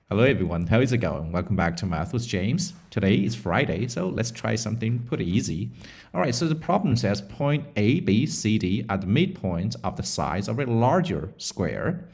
Hello everyone, how is it going? Welcome back to Math with James. Today is Friday, so let's try something pretty easy. Alright, so the problem says point A, B, C, D are the midpoints of the sides of a larger square.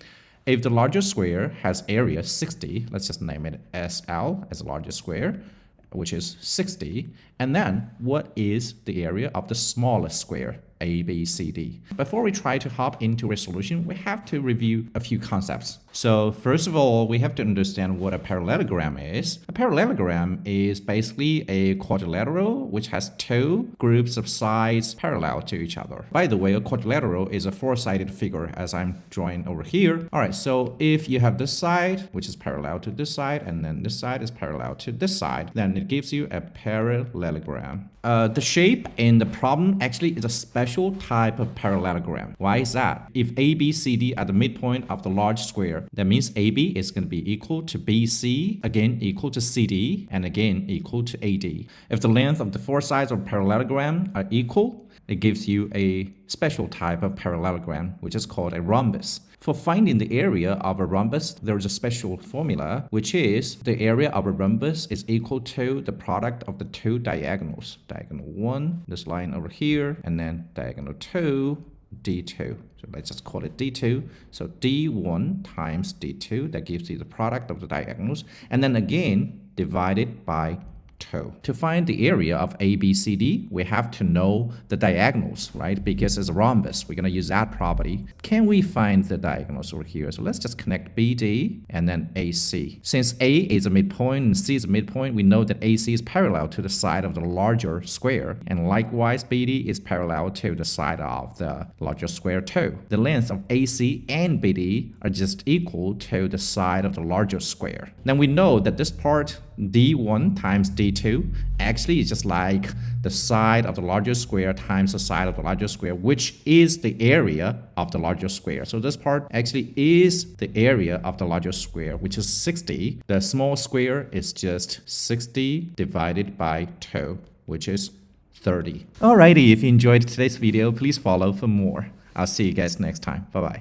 If the larger square has area 60, let's just name it SL as a larger square, which is 60. And then what is the area of the smallest square? A, B, C, D. Before we try to hop into a solution, we have to review a few concepts. So first of all, we have to understand what a parallelogram is. A parallelogram is basically a quadrilateral which has two groups of sides parallel to each other. By the way, a quadrilateral is a four-sided figure as I'm drawing over here. All right, so if you have this side, which is parallel to this side, and then this side is parallel to this side, then it gives you a parallelogram. The shape in the problem actually is a special type of parallelogram. Why is that? If A, B, C, D are the midpoint of the large square, that means AB is going to be equal to BC, again equal to CD, and again equal to AD. If the length of the four sides of parallelogram are equal, it gives you a special type of parallelogram, which is called a rhombus. For finding the area of a rhombus, there is a special formula, which is the area of a rhombus is equal to the product of the two diagonals. Diagonal 1, this line over here, and then diagonal 2, D2. So let's just call it D2. So D1 times D2, that gives you the product of the diagonals. And then again, divided by 2. To find the area of ABCD, we have to know the diagonals, right? Because it's a rhombus, we're going to use that property. Can we find the diagonals over here? So let's just connect BD and then AC. Since A is a midpoint and C is a midpoint, we know that AC is parallel to the side of the larger square. And likewise, BD is parallel to the side of the larger square too. The lengths of AC and BD are just equal to the side of the larger square. Then we know that this part D1 times D2 actually is just like the side of the larger square times the side of the larger square, which is the area of the larger square. So this part actually is the area of the larger square, which is 60. The small square is just 60 divided by 2, which is 30. Alrighty, if you enjoyed today's video, please follow for more. I'll see you guys next time. Bye-bye.